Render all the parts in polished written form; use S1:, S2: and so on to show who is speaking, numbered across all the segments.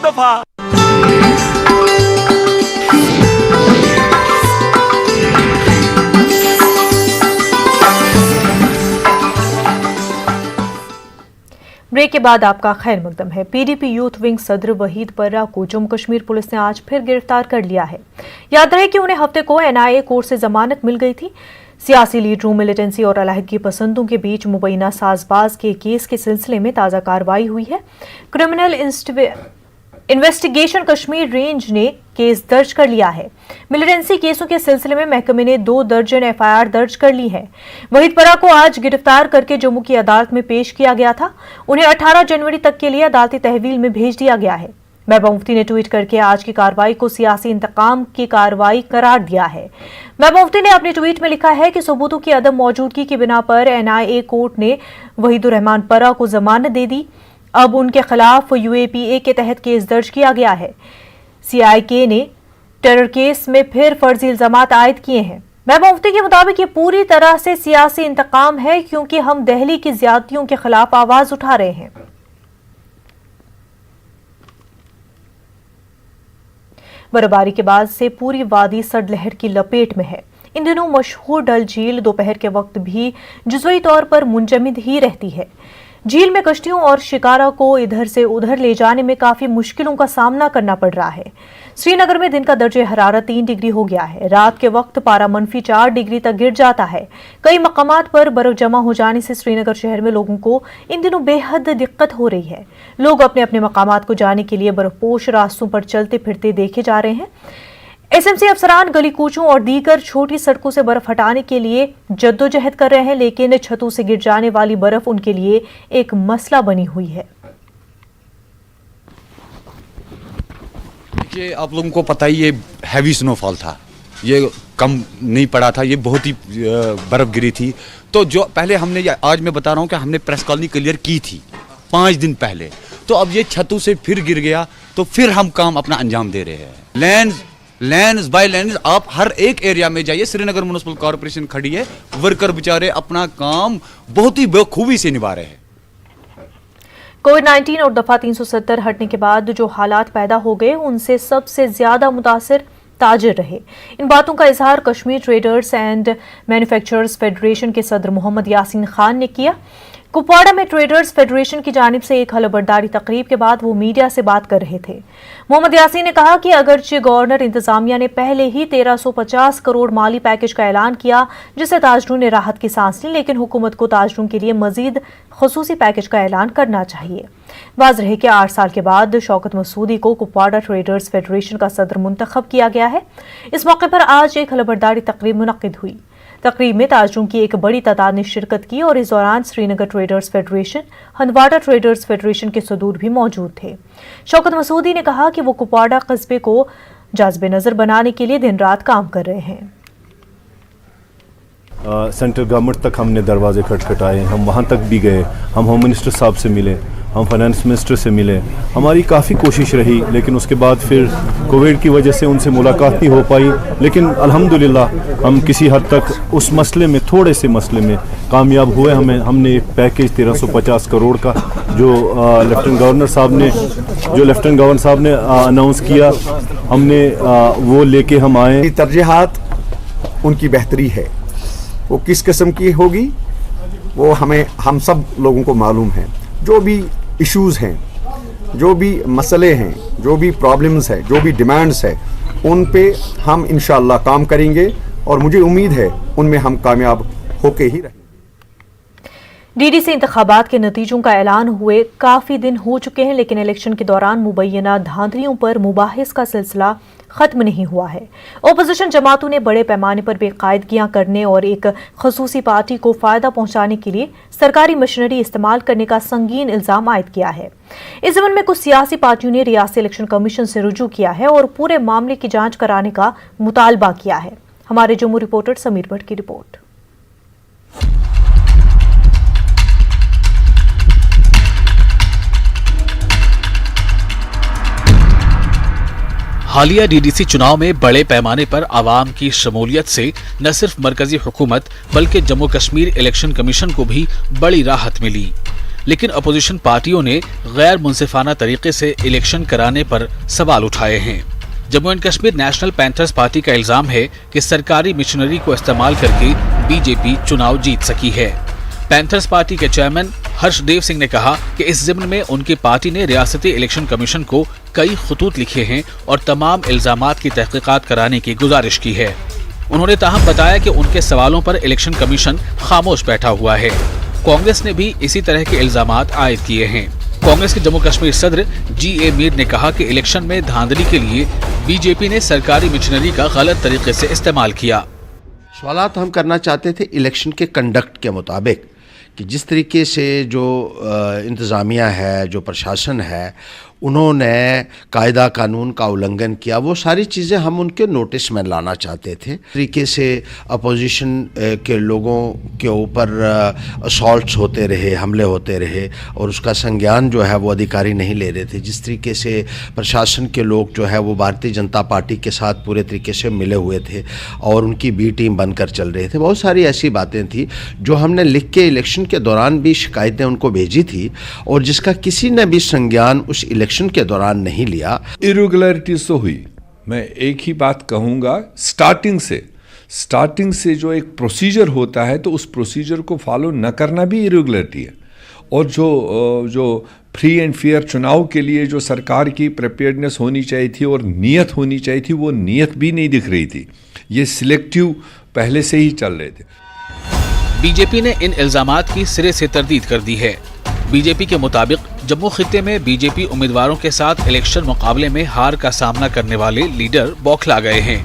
S1: दफा।
S2: ब्रेक के बाद आपका खैर मकदम है। पीडीपी यूथ विंग सदर वहीद पर्रा को जम्मू कश्मीर पुलिस ने आज फिर गिरफ्तार कर लिया है। याद रहे कि उन्हें हफ्ते को एनआईए कोर्ट से जमानत मिल गई थी। सियासी लीडरों, मिलिटेंसी और अलहदगी पसंदों के बीच मुबैना साजबाज के केस के सिलसिले में ताज़ा कार्रवाई हुई है। क्रिमिनल इन्वेस्टिगेशन कश्मीर रेंज ने केस दर्ज कर लिया है। मिलिटेंसी केसों के सिलसिले में महकमे ने 2 दर्जन एफआईआर दर्ज कर ली है। वहीद पर्रा को आज गिरफ्तार करके जम्मू की अदालत में पेश किया गया था। उन्हें 18 जनवरी तक के लिए अदालती तहवील में भेज दिया गया है। महबूबा मुफ्ती ने ट्वीट करके आज की कार्रवाई को सियासी इंतकाम की कार्रवाई करार दिया है। महबूबा मुफ्ती ने अपने ट्वीट में लिखा है कि सबूतों की अदम मौजूदगी की बिना पर एनआईए कोर्ट ने वहीदुर रहमान पर्रा को जमानत दे दी। अब उनके खिलाफ यूएपीए के तहत केस दर्ज किया गया है। सीआईके ने टेरर केस में फिर फर्जी इल्जामात आयद किए हैं। महबूबा मुफ्ती के मुताबिक ये पूरी तरह से सियासी इंतकाम है, क्योंकि हम दिल्ली की ज्यादतियों के खिलाफ आवाज उठा रहे हैं। बर्फबारी के बाद से पूरी वादी सर्द की लपेट में है। इन दिनों मशहूर डल झील दोपहर के वक्त भी जुज़वी तौर पर मुंजमद ही रहती है। झील में कश्तियों और शिकारा को इधर से उधर ले जाने में काफी मुश्किलों का सामना करना पड़ रहा है। श्रीनगर में दिन का दर्जे हरारत 3 डिग्री हो गया है। रात के वक्त पारा -4 डिग्री तक गिर जाता है। कई मकामात पर बर्फ जमा हो जाने से श्रीनगर शहर में लोगों को इन दिनों बेहद दिक्कत हो रही है। लोग अपने अपने मकामात को जाने के लिए बर्फपोश रास्तों पर चलते फिरते देखे जा रहे हैं। एसएमसी अफसरान गली कूचों और दीगर छोटी सड़कों से बर्फ हटाने के लिए जद्दोजहद कर रहे हैं, लेकिन छतों से गिर जाने वाली बर्फ उनके लिए एक मसला बनी हुई है।
S3: देखिए, आप लोगों को पता ही, ये हैवी स्नोफॉल था, ये कम नहीं पड़ा था, ये बहुत ही बर्फ गिरी थी। तो जो पहले हमने, आज मैं बता रहा हूँ कि हमने प्रेस कॉलोनी क्लियर की थी 5 दिन पहले, तो अब ये छतों से फिर गिर गया, तो फिर हम काम अपना अंजाम दे रहे हैं। लैंड्स बाय लैंड्स आप हर एक एरिया में जाइए, श्रीनगर म्युनिसिपल कॉर्पोरेशन खड़ी है, वर्कर बेचारे अपना काम बहुत ही बखूबी से निभा रहे हैं।
S2: कोविड-19 और दफा 370 हटने के बाद जो हालात पैदा हो गए, उनसे सबसे ज्यादा मुतासिर ताजिर रहे। इन बातों का इजहार Kashmir traders and manufacturers federation के सदर मोहम्मद यासीन खान ने किया। कुपवाड़ा में ट्रेडर्स फेडरेशन की जानिब से एक हलबरदारी तकरीब के बाद वो मीडिया से बात कर रहे थे। मोहम्मद यासीन ने कहा कि अगरचे गवर्नर इंतजामिया ने पहले ही 1350 करोड़ माली पैकेज का ऐलान किया, जिससे ताजरों ने राहत की सांस ली, लेकिन हुकूमत को ताजरों के लिए मजीद खसूसी पैकेज का ऐलान करना चाहिए। वाज़ेह है कि 8 साल के बाद शौकत मसूदी को कुपवाड़ा ट्रेडर्स फेडरेशन का सदर मुंतखब किया गया है। इस मौके पर आज एक हलबरदारी तकरीब मुनक्किद हुई। तकरीब में ताजरों की एक बड़ी तादाद ने शिरकत की और इस दौरान Srinagar traders federation, Handwara traders federation के सदूर भी मौजूद थे। शौकत मसूदी ने कहा कि वो कुपवाड़ा कस्बे को जाज़बे नजर बनाने के लिए दिन रात काम कर रहे हैं।
S4: सेंट्रल गवर्नमेंट तक हमने दरवाजे खटखटाए, हम वहाँ तक भी गए, हम होम मिनिस्टर साहब से मिले, हम फाइनेंस मिनिस्टर से मिले, हमारी काफ़ी कोशिश रही, लेकिन उसके बाद फिर कोविड की वजह से उनसे मुलाकात नहीं हो पाई। लेकिन अल्हम्दुलिल्लाह हम किसी हद तक उस मसले में, थोड़े से मसले में कामयाब हुए। हमने एक पैकेज 1350 करोड़ का जो लेफ्टिनेंट गवर्नर साहब ने अनाउंस किया, हमने वो लेके हम आए।
S5: तरजीहात उनकी बेहतरी है, वो किस किस्म की होगी वो हम सब लोगों को मालूम है। जो भी इश्यूज़ हैं, जो भी मसले हैं, जो भी प्रॉब्लम्स हैं, जो भी डिमांड्स हैं, उन पे हम इंशाअल्लाह काम करेंगे और मुझे उम्मीद है उनमें हम कामयाब होके ही रहेंगे।
S2: डीडीसी इंतखाबात के नतीजों का ऐलान हुए काफी दिन हो चुके हैं, लेकिन इलेक्शन के दौरान मुबैना धांधलियों पर मुबाहिस का सिलसिला खत्म नहीं हुआ है। ओपोजिशन जमातों ने बड़े पैमाने पर बेकायदगियां करने और एक खसूसी पार्टी को फायदा पहुंचाने के लिए सरकारी मशीनरी इस्तेमाल करने का संगीन इल्जाम आयद किया है। इस ज़मन में कुछ सियासी पार्टियों ने रियासती इलेक्शन कमीशन से रुजू किया है और पूरे मामले की जांच कराने का मुतालबा किया है। हमारे जम्मू रिपोर्टर समीर भट्ट की रिपोर्ट।
S6: हालिया डीडीसी चुनाव में बड़े पैमाने पर आवाम की शमूलियत से न सिर्फ मरकजी हुकूमत बल्कि जम्मू कश्मीर इलेक्शन कमीशन को भी बड़ी राहत मिली। लेकिन अपोजिशन पार्टियों ने गैर मुंसिफाना तरीके से इलेक्शन कराने पर सवाल उठाए हैं। Jammu and Kashmir national panthers party का इल्जाम है कि सरकारी मशीनरी को इस्तेमाल करके बीजेपी चुनाव जीत सकी है। पैंथर्स पार्टी के चेयरमैन हर्षदेव सिंह ने कहा कि इस ज़िम्न में उनकी पार्टी ने रियासती इलेक्शन कमीशन को कई खतूत लिखे हैं और तमाम इल्जामात की तहकीकात कराने की गुजारिश की है। उन्होंने ताहम बताया कि उनके सवालों पर इलेक्शन कमीशन खामोश बैठा हुआ है। कांग्रेस ने भी इसी तरह के इल्जामात आयद किए हैं। कांग्रेस के जम्मू कश्मीर सदर G.A. मीर ने कहा कि इलेक्शन में धांधली के लिए बीजेपी ने सरकारी मशीनरी का गलत तरीके से इस्तेमाल किया।
S1: सवालात हम करना चाहते थे इलेक्शन के कंडक्ट के मुताबिक कि जिस तरीके से जो इंतज़ामिया है, जो प्रशासन है, उन्होंने कायदा कानून का उल्लंघन किया, वो सारी चीज़ें हम उनके नोटिस में लाना चाहते थे। तरीके से अपोजिशन के लोगों के ऊपर असॉल्ट्स होते रहे, हमले होते रहे और उसका संज्ञान जो है वो अधिकारी नहीं ले रहे थे। जिस तरीके से प्रशासन के लोग जो है वो भारतीय जनता पार्टी के साथ पूरे तरीके से मिले हुए थे और उनकी बी टीम बनकर चल रहे थे। बहुत सारी ऐसी बातें थी जो हमने लिख के इलेक्शन के दौरान भी शिकायतें उनको भेजी थी और जिसका किसी ने भी संज्ञान उस इलेक्शन के दौरान नहीं लिया।
S7: इरेगुलरिटीज तो हुई। मैं एक ही बात कहूँगा, स्टार्टिंग से जो एक प्रोसीजर होता है तो उस प्रोसीजर को फॉलो न करना भी इरेगुलरिटी है। और जो फ्री एंड फेयर चुनाव के लिए जो सरकार की प्रिपेयर्डनेस होनी चाहिए थी और नीयत होनी चाहिए थी, वो नीयत भी नहीं दिख रही थी। ये सिलेक्टिव पहले से ही चल रहे थे।
S6: बीजेपी ने इन इल्जामात की सिरे से तरदीद कर दी है। बीजेपी के मुताबिक जम्मू खित्ते में बीजेपी उम्मीदवारों के साथ इलेक्शन मुकाबले में हार का सामना करने वाले लीडर बौखला गए हैं।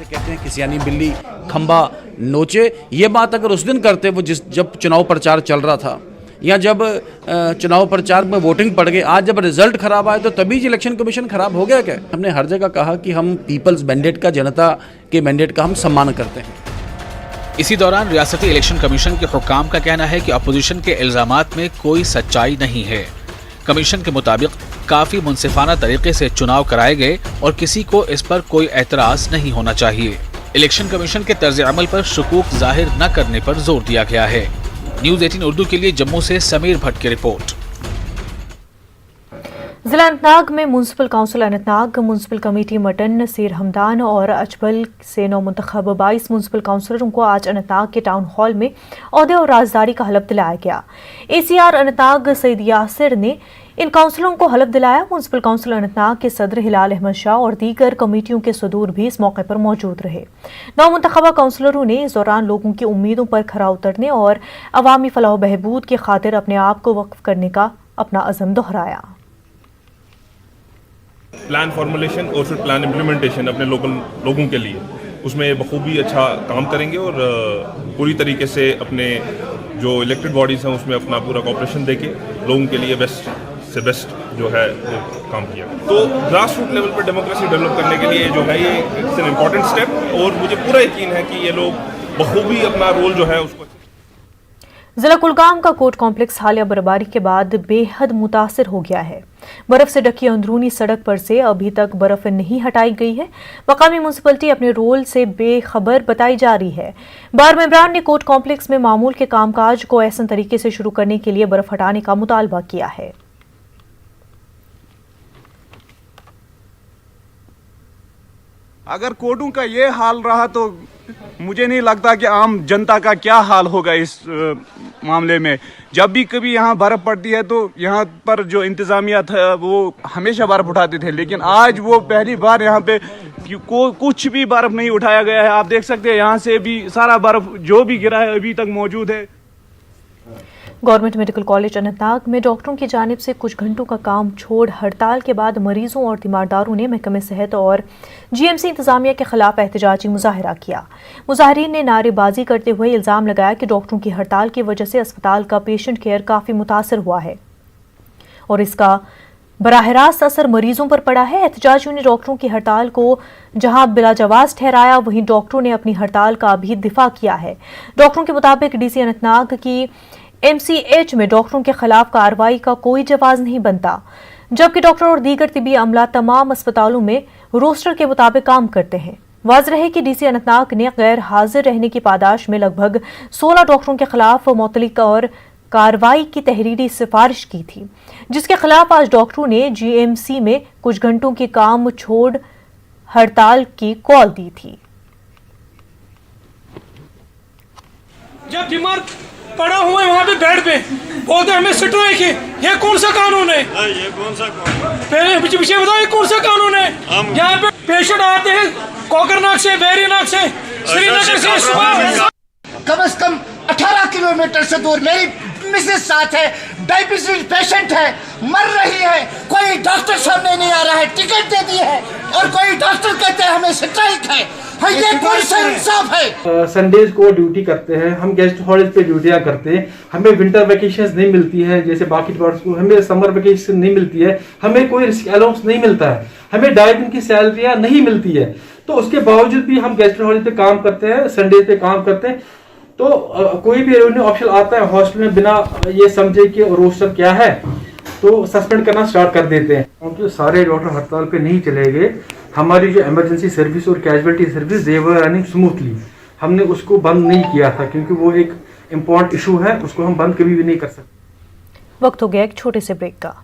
S8: कहते हैं कि सियानी बिल्ली खंबा नोचे, ये बात अगर उस दिन करते वो जब चुनाव प्रचार चल रहा था या जब चुनाव प्रचार में वोटिंग पड़ गई, आज जब रिजल्ट खराब आए तो तभी इलेक्शन कमीशन खराब हो गया क्या? हमने हर जगह कहा कि हम पीपल्स मैंडेट का, जनता के मैंडेट का हम सम्मान करते हैं।
S6: इसी दौरान रियासती इलेक्शन कमीशन के हुक्काम का कहना है कि अपोजिशन के इल्जामात में कोई सच्चाई नहीं है। कमीशन के मुताबिक काफी मुंसिफाना तरीके से चुनाव कराए गए और किसी को इस पर कोई एतराज नहीं होना चाहिए। इलेक्शन कमीशन के तर्ज अमल पर शुकूक जाहिर न करने पर जोर दिया गया है। न्यूज़ 18 उर्दू के लिए जम्मू से समीर भट्ट की रिपोर्ट।
S2: जिला अनंतनाग में municipal council Anantnag, municipal committee Mattan, Naseer Hamdan और अचबल से नौमुंतखब 22 म्यूनसिपल काउंसलरों को आज अनंतनाग के टाउन हॉल में ओहदे और राजदारी का हलफ दिलाया गया। ACR अनंतनाग सईद यासिर ने इन काउंसलरों को हलफ दिलाया। म्यूनसिपल काउंसिल अनंतनाग के सदर हिलाल अहमद शाह और दीगर कमेटियों के सदूर भी इस मौके पर मौजूद रहे। नौमुंतखबा काउंसलरों ने इस दौरान लोगों की उम्मीदों पर खरा उतरने और अवामी फलाह बहबूद की खातिर अपने आप को वक्फ करने का अपना अज़म दोहराया।
S9: प्लान फॉर्मुलेशन और फिर प्लान इम्प्लीमेंटेशन अपने लोगों के लिए उसमें बखूबी अच्छा काम करेंगे और पूरी तरीके से अपने जो इलेक्टेड बॉडीज़ हैं उसमें अपना पूरा कॉपरेशन देके लोगों के लिए बेस्ट से बेस्ट जो है वो काम किया। तो ग्रास रूट लेवल पर डेमोक्रेसी डेवलप करने के लिए जो है ये इट्स एन इम्पॉर्टेंट स्टेप और मुझे पूरा यकीन है कि ये लोग बखूबी अपना रोल जो है उसको।
S2: जिला कुलगाम का कोर्ट कॉम्प्लेक्स हालिया बर्फबारी के बाद बेहद मुतासिर हो गया है। बर्फ से ढकी अंदरूनी सड़क पर से अभी तक बर्फ नहीं हटाई गई है। मकामी म्यूनसिपलिटी अपने रोल से बेखबर बताई जा रही है। बार मेंबरान ने कोर्ट कॉम्प्लेक्स में मामूल के कामकाज को ऐसा तरीके से शुरू करने के लिए बर्फ हटाने का मुतालबा किया है।
S10: अगर कोर्टों का ये हाल रहा तो मुझे नहीं लगता कि आम जनता का क्या हाल होगा इस मामले में। जब भी कभी यहाँ बर्फ़ पड़ती है तो यहाँ पर जो इंतज़ामिया था वो हमेशा बर्फ़ उठाते थे, लेकिन आज वो पहली बार यहाँ पे कुछ भी बर्फ़ नहीं उठाया गया है। आप देख सकते हैं यहाँ से भी सारा बर्फ़ जो भी गिरा है अभी तक मौजूद है।
S2: गवर्नमेंट मेडिकल कॉलेज अनंतनाग में डॉक्टरों की जानिब से कुछ घंटों का काम छोड़ हड़ताल के बाद मरीजों और तीमारदारों ने महकमे सेहत और GMC इंतजामिया के खिलाफ एहतजाजी मुजाहरा किया। मुजाहरीन ने नारेबाजी करते हुए इल्ज़ाम लगाया कि डॉक्टरों की हड़ताल की वजह से अस्पताल का पेशेंट केयर काफ़ी मुतासर हुआ है और इसका बराह रास्त असर मरीजों पर पड़ा है। एहतजाजियों ने डॉक्टरों की हड़ताल को जहां बिलाजवाज ठहराया, वहीं डॉक्टरों ने अपनी हड़ताल का भी दिफा किया है। डॉक्टरों के मुताबिक DC अनंतनाग की MCH में डॉक्टरों के खिलाफ कार्रवाई का कोई जवाब नहीं बनता, जबकि डॉक्टर और दीगर तिबी अमला तमाम अस्पतालों में रोस्टर के मुताबिक काम करते हैं। वाज़ रहे कि DC अनंतनाग ने गैर हाजिर रहने की पादाश में लगभग 16 डॉक्टरों के खिलाफ मुतल्लिक और कार्रवाई की तहरीरी सिफारिश की थी, जिसके खिलाफ आज डॉक्टरों ने जीएमसी में कुछ घंटों के काम छोड़ हड़ताल की कॉल दी थी।
S11: जब बीमार पड़ा हुआ है वहाँ पे बेड पे बोलते हमें स्ट्राइक है, ये कौन सा कानून है? ये कौन सा कानून? पहले पीछे बताओ ये कौन सा कानून है? यहाँ पे पेशेंट आते हैं कोकरनाग से, वेरीनाग से, श्रीनगर से, सुबह
S12: कम से कम 18 किलोमीटर से दूर मेरी मिसेस साथ है, डायबिटीज पेशेंट है, मर रही है, कोई डॉक्टर सामने नहीं आ रहा है, टिकट दे दी है और कोई डॉक्टर कहते हैं हमें स्ट्राइक है। हाँ, ये कौन सा इंसाफ है?
S13: संडेज को ड्यूटी करते हैं, हम गेस्ट हॉलिडेज पे ड्यूटियां करते हैं, हमें विंटर वेकेशंस नहीं मिलती है जैसे बाकी डिपार्टमेंट्स को, हमें समर वेकेशन नहीं मिलती है, हमें कोई रिस्क अलाउंस नहीं मिलता है, हमें 2.5 दिन की सैलरियां नहीं मिलती है। तो उसके बावजूद भी हम गेस्ट हॉलिडेज पे काम करते हैं, संडे पे काम करते हैं। तो कोई भी रेवेन्यू ऑप्शन आता है हॉस्पिटल में बिना ये समझे कि रोस्टर क्या है तो सस्पेंड करना स्टार्ट कर देते हैं। क्योंकि सारे डॉक्टर हड़ताल पे नहीं चले गए, हमारी जो इमरजेंसी सर्विस और casualty service they were running smoothly, हमने उसको बंद नहीं किया था क्योंकि वो एक इम्पोर्टेंट इशू है, उसको हम बंद कभी भी नहीं कर सकते।
S2: वक्त हो गया एक छोटे से ब्रेक का।